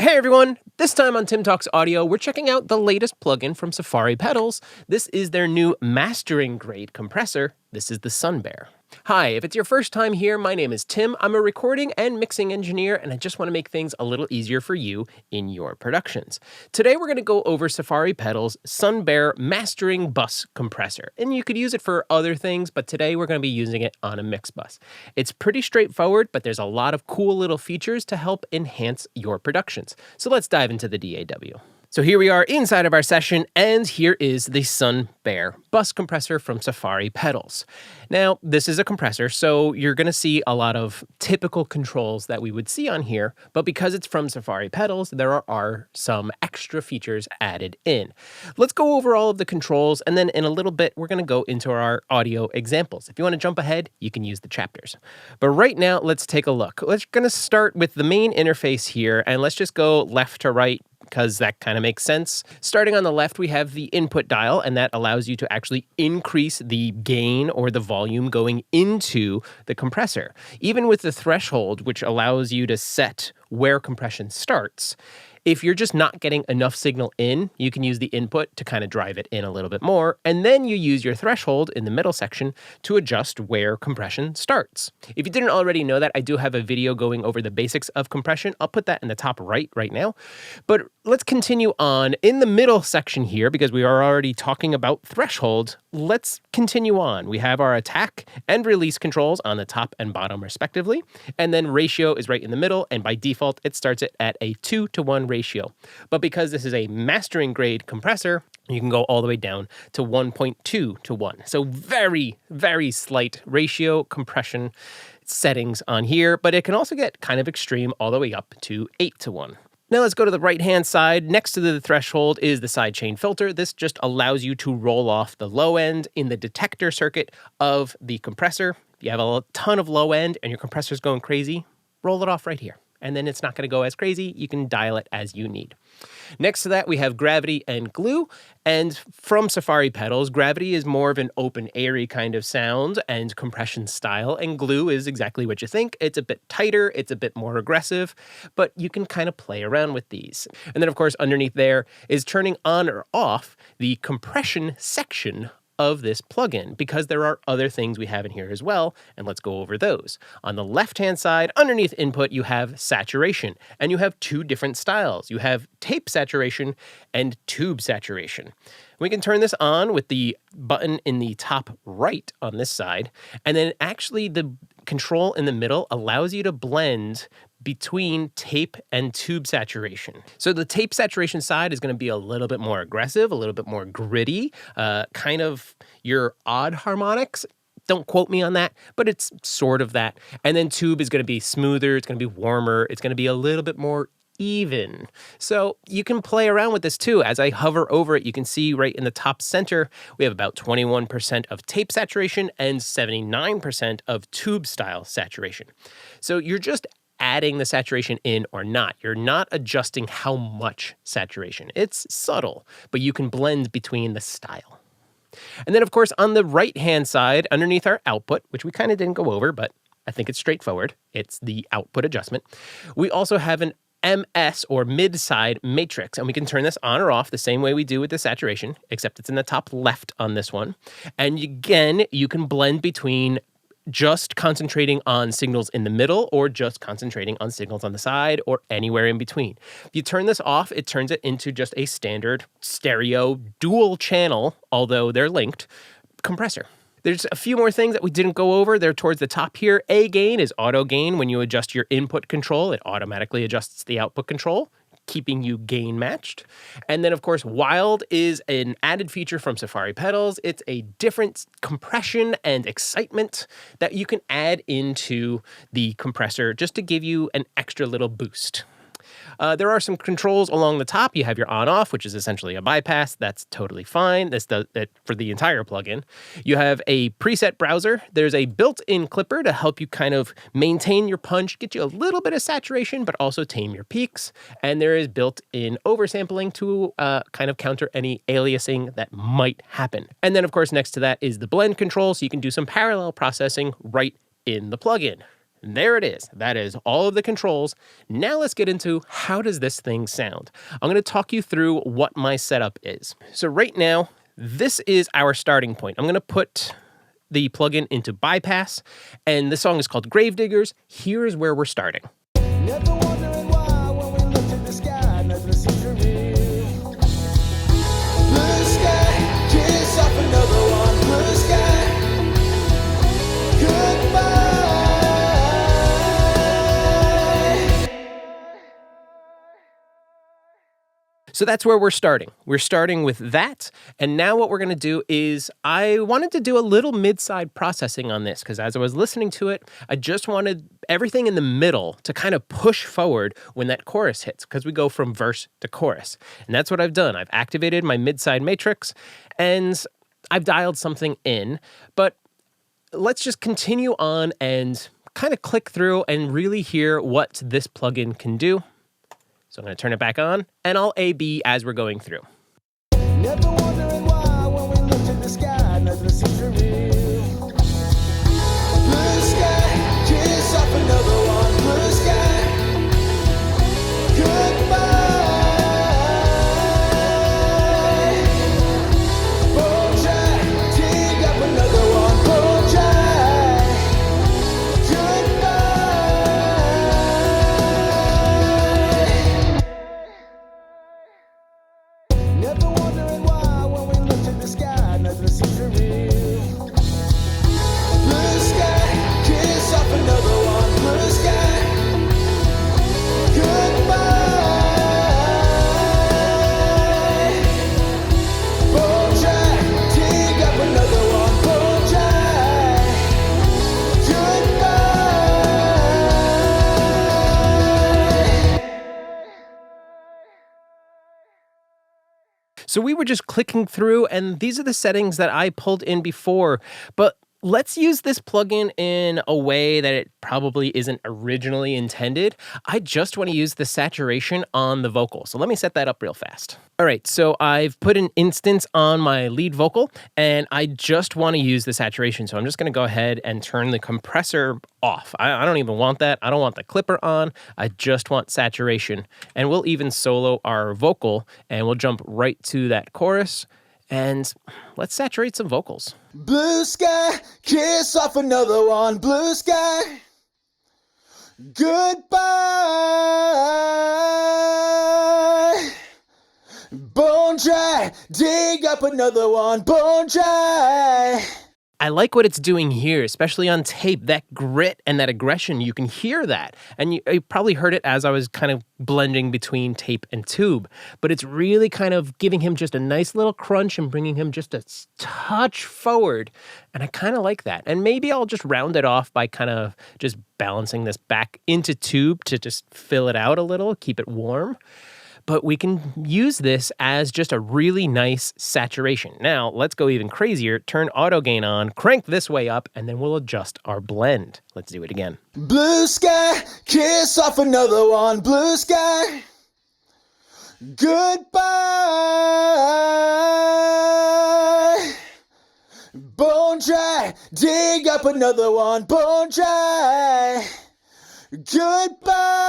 Hey everyone! This time on Tim Talks Audio, we're checking out the latest plugin from Safari Pedals. This is their new mastering grade compressor. This is the Sun Bear. Hi, if it's your first time here, my name is Tim. I'm a recording and mixing engineer, and I just want to make things a little easier for you in your productions. Today we're going to go over Safari Pedals' Sun Bear Mastering Bus Compressor, and you could use it for other things, but today we're going to be using it on a mix bus. It's pretty straightforward, but there's a lot of cool little features to help enhance your productions. So let's dive into the DAW. So here we are inside of our session, and here is the Sun Bear bus compressor from Safari Pedals. Now, this is a compressor, so you're going to see a lot of typical controls that we would see on here, but because it's from Safari Pedals, there are some extra features added in. Let's go over all of the controls, and then in a little bit, we're going to go into our audio examples. If you want to jump ahead, you can use the chapters. But right now, let's take a look. We're going to start with the main interface here, and let's just go left to right, because that kind of makes sense. Starting on the left, we have the input dial, and that allows you to actually increase the gain or the volume going into the compressor. Even with the threshold, which allows you to set where compression starts, if you're just not getting enough signal in, you can use the input to kind of drive it in a little bit more, and then you use your threshold in the middle section to adjust where compression starts. If you didn't already know that, I do have a video going over the basics of compression. I'll put that in the top right now. But let's continue on. In the middle section here, because we are already talking about threshold, let's continue on. We have our attack and release controls on the top and bottom respectively, and then ratio is right in the middle, and by default, it starts it at a 2:1 ratio. But because this is a mastering grade compressor, you can go all the way down to 1.2:1. So very, very slight ratio compression settings on here, but it can also get kind of extreme all the way up to 8:1. Now let's go to the right-hand side. Next to the threshold is the sidechain filter. This just allows you to roll off the low end in the detector circuit of the compressor. If you have a ton of low end and your compressor's going crazy, roll it off right here. And then it's not going to go as crazy. You can dial it as you need. Next to that, we have gravity and glue. And from Safari Pedals, gravity is more of an open, airy kind of sound and compression style. And glue is exactly what you think. It's a bit tighter. It's a bit more aggressive. But you can kind of play around with these. And then, of course, underneath there is turning on or off the compression section of this plugin, because there are other things we have in here as well, and let's go over those. On the left-hand side, underneath input, you have saturation, and you have two different styles. You have tape saturation and tube saturation. We can turn this on with the button in the top right on this side, and then actually the control in the middle allows you to blend between tape and tube saturation. So the tape saturation side is going to be a little bit more aggressive, a little bit more gritty, kind of your odd harmonics. Don't quote me on that, but it's sort of that. And then tube is going to be smoother, it's going to be warmer, it's going to be a little bit more even. So you can play around with this too. As I hover over it, you can see right in the top center, we have about 21% of tape saturation and 79% of tube style saturation. So you're just adding the saturation in or not. You're not adjusting how much saturation. It's subtle, but you can blend between the style. And then, of course, on the right-hand side, underneath our output, which we kind of didn't go over, but I think it's straightforward. It's the output adjustment. We also have an MS or mid-side matrix, and we can turn this on or off the same way we do with the saturation, except it's in the top left on this one. And again, you can blend between just concentrating on signals in the middle or just concentrating on signals on the side or anywhere in between. If you turn this off, it turns it into just a standard stereo dual channel, although they're linked, compressor. There's a few more things that we didn't go over. They're towards the top here. A gain is auto gain. When you adjust your input control, it automatically adjusts the output control, keeping you gain matched. And then, of course, wild is an added feature from Safari Pedals. It's a different compression and excitement that you can add into the compressor just to give you an extra little boost. There are some controls along the top. You have your on-off, which is essentially a bypass. That's totally fine. This does that for the entire plugin. You have a preset browser. There's a built-in clipper to help you kind of maintain your punch, get you a little bit of saturation, but also tame your peaks. And there is built-in oversampling to kind of counter any aliasing that might happen. And then, of course, next to that is the blend control, so you can do some parallel processing right in the plugin. And there it is. That is all of the controls. Now let's get into how does this thing sound. I'm going to talk you through what my setup is. So right now, this is our starting point. I'm going to put the plugin into bypass, and the song is called Gravediggers. Here is where we're starting. Never wondering why when we looked at the sky, nothing seemed to real. Blue sky, kiss off another one. Blue sky, goodbye. So that's where we're starting. We're starting with that. And now what we're going to do is I wanted to do a little mid-side processing on this because as I was listening to it, I just wanted everything in the middle to kind of push forward when that chorus hits because we go from verse to chorus. And that's what I've done. I've activated my mid-side matrix and I've dialed something in. But let's just continue on and kind of click through and really hear what this plugin can do. So I'm going to turn it back on, and I'll A/B as we're going through. Never wondering why when we looked at the sky, nothing seemed to real. Blue sky, kiss off another one. Blue sky, goodbye. Bone dry, dig up another one. Bone dry, goodbye. Never wondering why when we looked at the sky, nothing seemed to real. Blue sky, kiss off another one. Blue sky, goodbye. Bone dry, dig up another one. Bone dry, goodbye. So we were just clicking through, and these are the settings that I pulled in before. But let's use this plugin in a way that it probably isn't originally intended. I just want to use the saturation on the vocal. So let me set that up real fast. All right, so I've put an instance on my lead vocal, and I just want to use the saturation. So I'm just going to go ahead and turn the compressor off. I don't even want that. I don't want the clipper on. I just want saturation. And we'll even solo our vocal, and we'll jump right to that chorus. And let's saturate some vocals. Blue sky, kiss off another one. Blue sky, goodbye. Bone dry, dig up another one. Bone dry. I like what it's doing here, especially on tape. That grit and that aggression, you can hear that. And you probably heard it as I was kind of blending between tape and tube. But it's really kind of giving him just a nice little crunch and bringing him just a touch forward. And I kind of like that. And maybe I'll just round it off by kind of just balancing this back into tube to just fill it out a little, keep it warm. But we can use this as just a really nice saturation. Now, let's go even crazier. Turn auto gain on, crank this way up, and then we'll adjust our blend. Let's do it again. Blue sky, kiss off another one. Blue sky, goodbye. Bone dry, dig up another one. Bone dry, goodbye.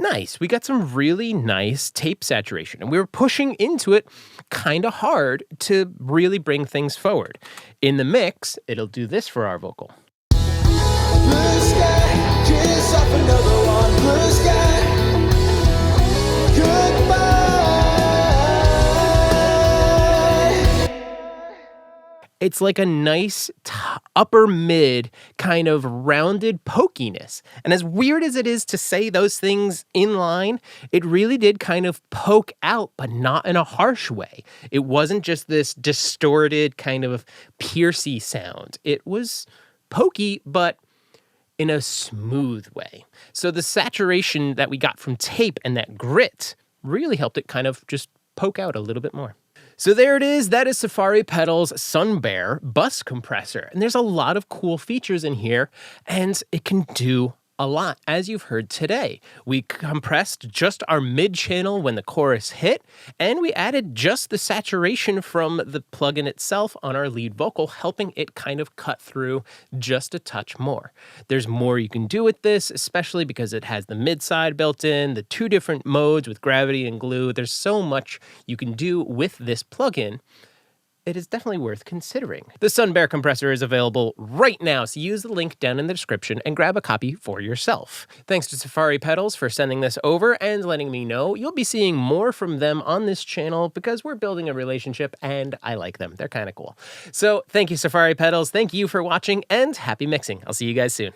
Nice. We got some really nice tape saturation, and we were pushing into it kind of hard to really bring things forward. In the mix, it'll do this for our vocal. Blue sky, kiss off another one. Blue sky, goodbye. It's like a nice upper mid kind of rounded pokiness. And as weird as it is to say those things in line, it really did kind of poke out, but not in a harsh way. It wasn't just this distorted kind of piercy sound. It was pokey, but in a smooth way. So the saturation that we got from tape and that grit really helped it kind of just poke out a little bit more. So there it is. That is Safari Pedals Sun Bear Bus Compressor. And there's a lot of cool features in here, and it can do A lot, as you've heard today. We compressed just our mid-channel when the chorus hit, and we added just the saturation from the plugin itself on our lead vocal, helping it kind of cut through just a touch more. There's more you can do with this, especially because it has the mid-side built in, the 2 different modes with gravity and glue. There's so much you can do with this plugin. It is definitely worth considering. The Sunbear compressor is available right now, so use the link down in the description and grab a copy for yourself. Thanks to Safari Pedals for sending this over and letting me know. You'll be seeing more from them on this channel because we're building a relationship and I like them. They're kind of cool. So thank you, Safari Pedals. Thank you for watching and happy mixing. I'll see you guys soon.